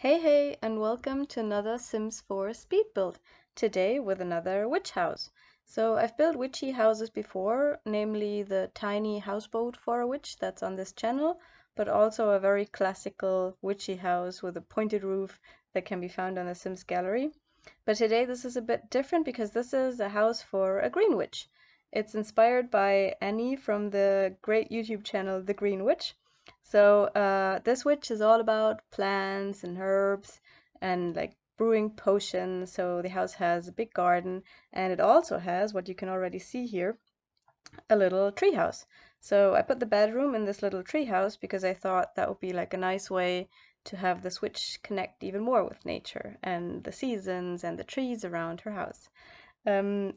Hey, and welcome to another Sims 4 speed build. Today with another witch house. So I've built witchy houses before, namely the tiny houseboat for a witch that's on this channel, but also a very classical witchy house with a pointed roof that can be found on the Sims gallery. But today this is a bit different because this is a house for a green witch. It's inspired by Annie from the great YouTube channel The Green Witch. So this witch is all about plants and herbs and like brewing potions. So the house has a big garden and it also has what you can already see here, a little treehouse. So I put the bedroom in this little treehouse because I thought that would be like a nice way to have the witch connect even more with nature and the seasons and the trees around her house.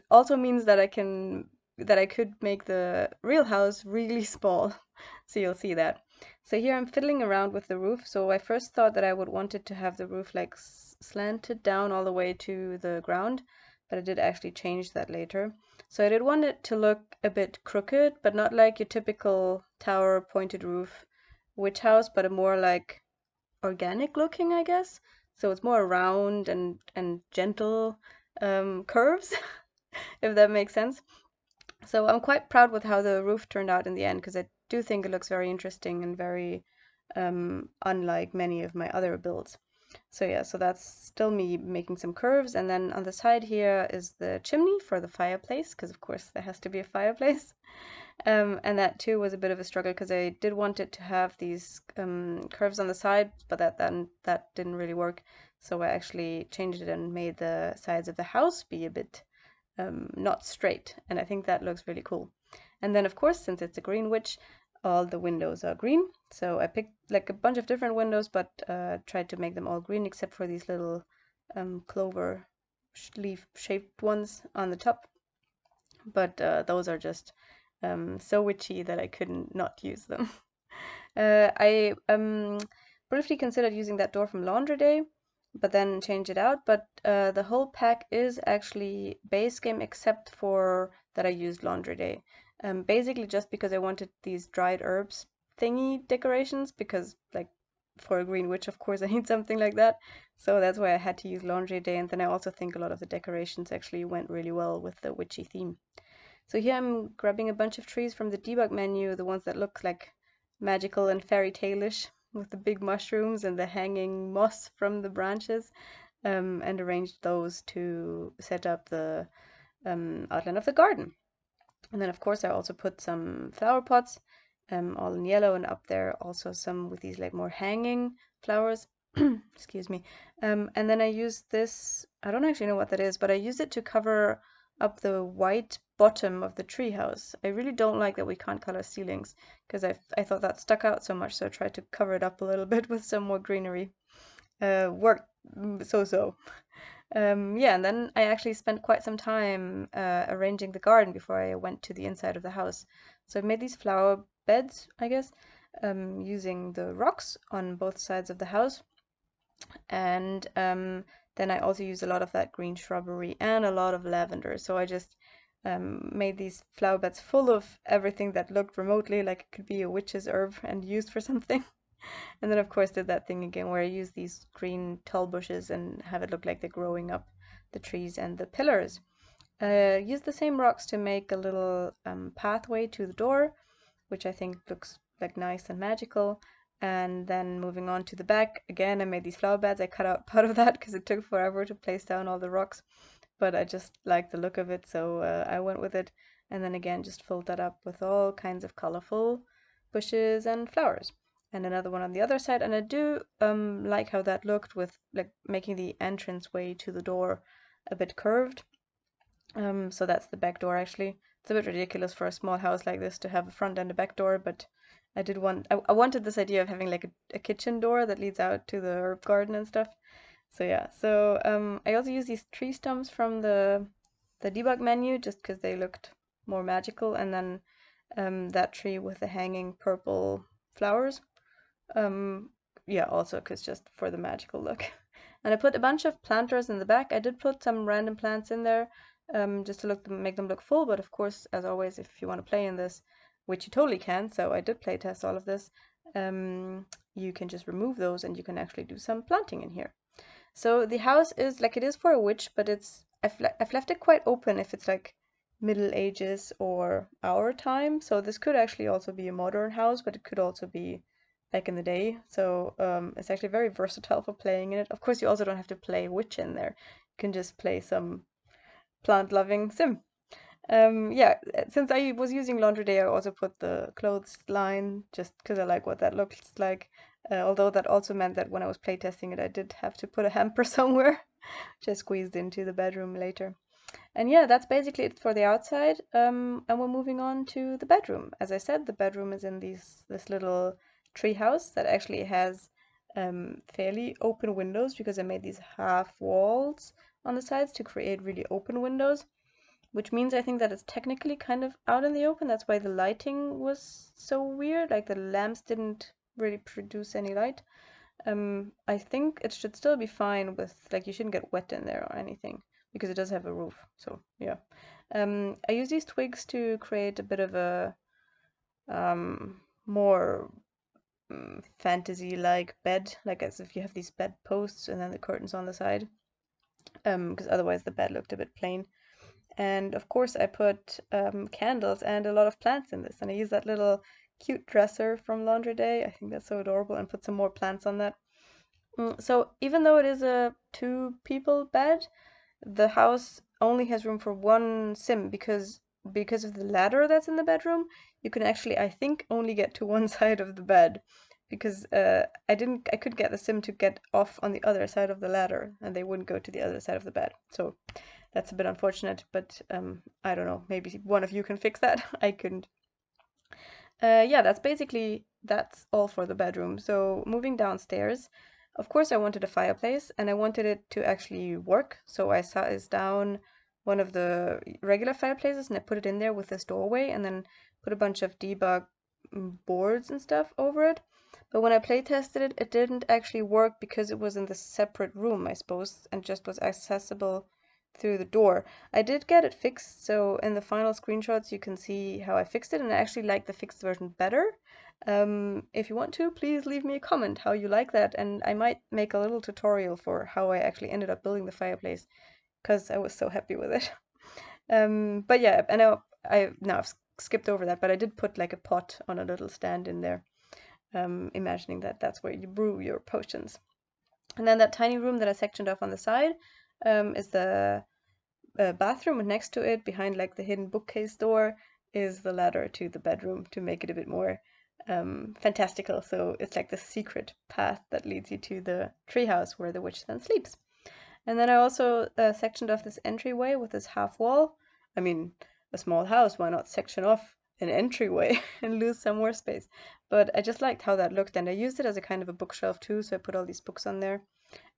Also means that I could make the real house really small. So you'll see that. So here I'm fiddling around with the roof. So I first thought that I would want it to have the roof like slanted down all the way to the ground, but I did actually change that later. So I did want it to look a bit crooked, but not like your typical tower pointed roof witch house, but a more like organic looking, I guess. So it's more round and gentle curves, if that makes sense. So I'm quite proud with how the roof turned out in the end because I do think it looks very interesting and very unlike many of my other builds. So yeah, so that's still me making some curves, and then on the side here is the chimney for the fireplace, because of course there has to be a fireplace. And that too was a bit of a struggle because I did want it to have these curves on the side, but that didn't really work. So I actually changed it and made the sides of the house be a bit not straight, and I think that looks really cool. And then of course, since it's a green witch, all the windows are green. So I picked like a bunch of different windows, but tried to make them all green except for these little clover leaf shaped ones on the top. But those are just so witchy that I couldn't not use them. I briefly considered using that door from Laundry Day, but then changed it out. But the whole pack is actually base game except for that I used Laundry Day. Basically just because I wanted these dried herbs thingy decorations because like for a green witch, of course, I need something like that. So that's why I had to use Laundry Day. And then I also think a lot of the decorations actually went really well with the witchy theme. So here I'm grabbing a bunch of trees from the debug menu, the ones that look like magical and fairy tale-ish with the big mushrooms and the hanging moss from the branches, and arranged those to set up the outline of the garden. And then of course I also put some flower pots, all in yellow, and up there also some with these like more hanging flowers. Excuse me. And then I used this, I don't actually know what that is, but I used it to cover up the white bottom of the treehouse. I really don't like that we can't color ceilings because I thought that stuck out so much, so I tried to cover it up a little bit with some more greenery. Worked so. Yeah, and then I actually spent quite some time arranging the garden before I went to the inside of the house. So I made these flower beds, I guess, using the rocks on both sides of the house. And then I also used a lot of that green shrubbery and a lot of lavender. So I just made these flower beds full of everything that looked remotely like it could be a witch's herb and used for something. And then of course did that thing again where I use these green tall bushes and have it look like they're growing up the trees and the pillars. Use the same rocks to make a little pathway to the door, which I think looks like nice and magical. And then moving on to the back, again I made these flower beds. I cut out part of that because it took forever to place down all the rocks, but I just like the look of it, so I went with it. And then again just filled that up with all kinds of colorful bushes and flowers. And another one on the other side, and I do like how that looked with like making the entrance way to the door a bit curved. So that's the back door actually. It's a bit ridiculous for a small house like this to have a front and a back door, but I wanted this idea of having like a kitchen door that leads out to the herb garden and stuff. So yeah, so I also use these tree stumps from the debug menu just because they looked more magical, and then that tree with the hanging purple flowers. Yeah, also because just for the magical look. And I put a bunch of planters in the back. I did put some random plants in there, just to make them look full. But of course, as always, if you want to play in this, which you totally can, so I did play test all of this. you can just remove those and you can actually do some planting in here. So the house is like, it is for a witch, but I've left it quite open if it's like Middle Ages or our time. So this could actually also be a modern house, but it could also be back in the day. So it's actually very versatile for playing in it. Of course, you also don't have to play witch in there. You can just play some plant-loving sim. Yeah, since I was using laundry day, I also put the clothes line just because I like what that looks like. Although that also meant that when I was playtesting it, I did have to put a hamper somewhere, which I squeezed into the bedroom later. And yeah, that's basically it for the outside. And we're moving on to the bedroom. As I said, the bedroom is in this little tree house that actually has fairly open windows because I made these half walls on the sides to create really open windows, which means I think that it's technically kind of out in the open. That's why the lighting was so weird. Like the lamps didn't really produce any light. I think it should still be fine with, like, you shouldn't get wet in there or anything because it does have a roof. So yeah. I use these twigs to create a bit of a more fantasy-like bed, like as if you have these bed posts and then the curtains on the side. Because otherwise the bed looked a bit plain. And of course I put candles and a lot of plants in this. And I use that little cute dresser from Laundry Day. I think that's so adorable, and put some more plants on that. So even though it is a 2 people bed, the house only has room for one sim because of the ladder that's in the bedroom. You can actually, I think, only get to one side of the bed because I could get the sim to get off on the other side of the ladder and they wouldn't go to the other side of the bed. So that's a bit unfortunate, but I don't know, maybe one of you can fix that. I couldn't. Yeah, that's all for the bedroom. So moving downstairs, of course I wanted a fireplace and I wanted it to actually work. So I sized down one of the regular fireplaces and I put it in there with this doorway and then put a bunch of debug boards and stuff over it. But when I play tested it, it didn't actually work because it was in the separate room, I suppose, and just was accessible through the door. I did get it fixed, so in the final screenshots you can see how I fixed it, and I actually like the fixed version better. If you want to, please leave me a comment how you like that, and I might make a little tutorial for how I actually ended up building the fireplace, because I was so happy with it. But yeah, I know I've skipped over that, but I did put like a pot on a little stand in there, imagining that that's where you brew your potions. And then that tiny room that I sectioned off on the side is the bathroom, and next to it, behind like the hidden bookcase door, is the ladder to the bedroom to make it a bit more fantastical. So it's like the secret path that leads you to the treehouse where the witch then sleeps. And then I also sectioned off this entryway with this half wall. I mean, a small house, why not section off an entryway and lose some more space? But I just liked how that looked, and I used it as a kind of a bookshelf too, so I put all these books on there.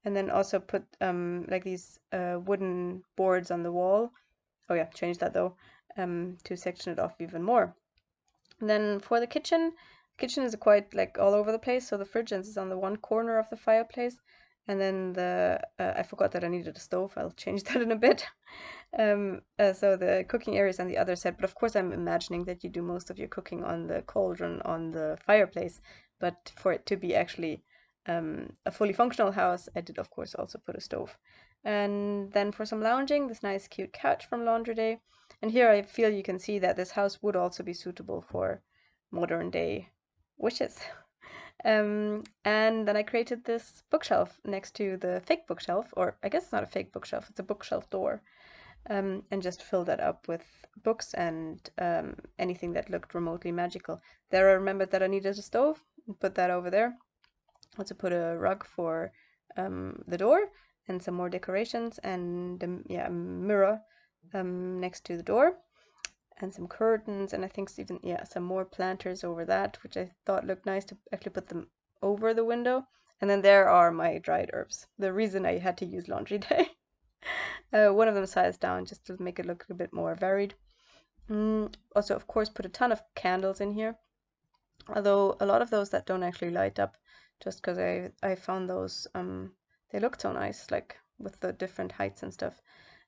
And then also put like these wooden boards on the wall. Oh yeah, change that though, to section it off even more. And then for the kitchen is quite like all over the place. So the fridge is on the one corner of the fireplace. And then I forgot that I needed a stove. I'll change that in a bit. So the cooking area is on the other side. But of course, I'm imagining that you do most of your cooking on the cauldron on the fireplace. But for it to be actually a fully functional house, I did of course also put a stove. And then for some lounging, this nice cute couch from Laundry Day. And here I feel you can see that this house would also be suitable for modern day wishes. And then I created this bookshelf next to the fake bookshelf, or I guess it's not a fake bookshelf, it's a bookshelf door, and just filled that up with books and anything that looked remotely magical. There I remembered that I needed a stove, put that over there. Also put a rug for the door and some more decorations, and yeah, a mirror next to the door, and some curtains, and I think even some more planters over that, which I thought looked nice to actually put them over the window. And then there are my dried herbs, the reason I had to use Laundry Day. One of them sized down just to make it look a bit more varied. Also, of course, put a ton of candles in here, although a lot of those that don't actually light up, just because I found those they looked so nice, like with the different heights and stuff.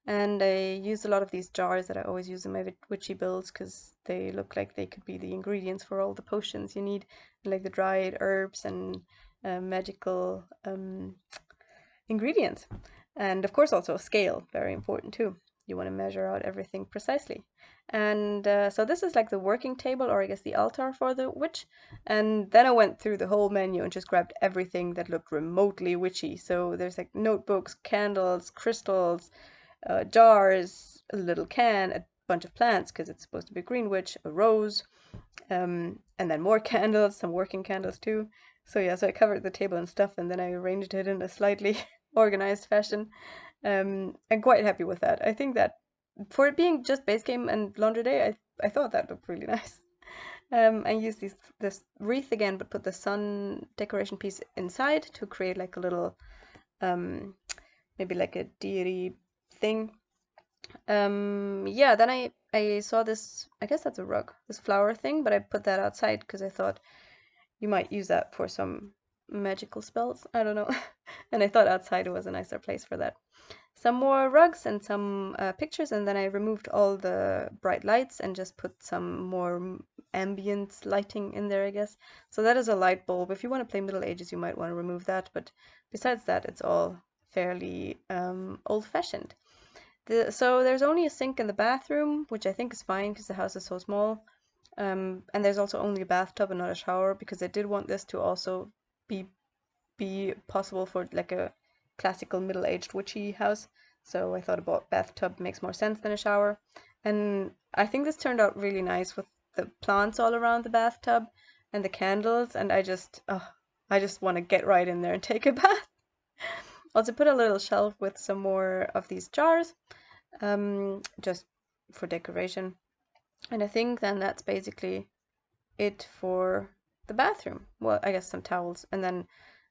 And I used a lot of these jars that I always use in my witchy builds because they look like they could be the ingredients for all the potions you need, like the dried herbs and magical ingredients. And of course, also a scale, very important too. You want to measure out everything precisely. And so this is like the working table, or I guess the altar for the witch. And then I went through the whole menu and just grabbed everything that looked remotely witchy. So there's like notebooks, candles, crystals, jars, a little can, a bunch of plants because it's supposed to be a green witch, a rose, and then more candles, some working candles too. So yeah, so I covered the table and stuff, and then I arranged it in a slightly organized fashion. I'm quite happy with that. I think that for it being just base game and laundry day, I thought that looked really nice. I used this wreath again, but put the sun decoration piece inside to create like a little maybe like a deity thing. Yeah, then I saw this, I guess that's a rug, this flower thing, but I put that outside because I thought you might use that for some magical spells. I don't know. And I thought outside was a nicer place for that. Some more rugs and some pictures, and then I removed all the bright lights and just put some more ambient lighting in there, I guess. So that is a light bulb. If you want to play Middle Ages, you might want to remove that, but besides that, it's all fairly old-fashioned. So there's only a sink in the bathroom, which I think is fine because the house is so small. And there's also only a bathtub and not a shower because I did want this to also be possible for like a classical middle-aged witchy house. So I thought about bathtub makes more sense than a shower. And I think this turned out really nice with the plants all around the bathtub and the candles. And I just want to get right in there and take a bath. Also put a little shelf with some more of these jars, just for decoration. And I think then that's basically it for the bathroom. Well, I guess some towels. And then,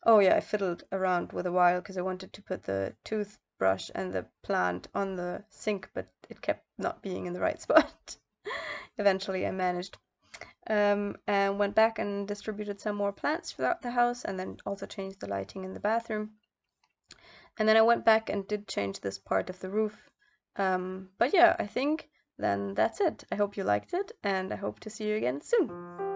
oh yeah, I fiddled around with a while because I wanted to put the toothbrush and the plant on the sink, but it kept not being in the right spot. Eventually I managed. And went back and distributed some more plants throughout the house and then also changed the lighting in the bathroom. And then I went back and did change this part of the roof. But yeah, I think then that's it. I hope you liked it and I hope to see you again soon.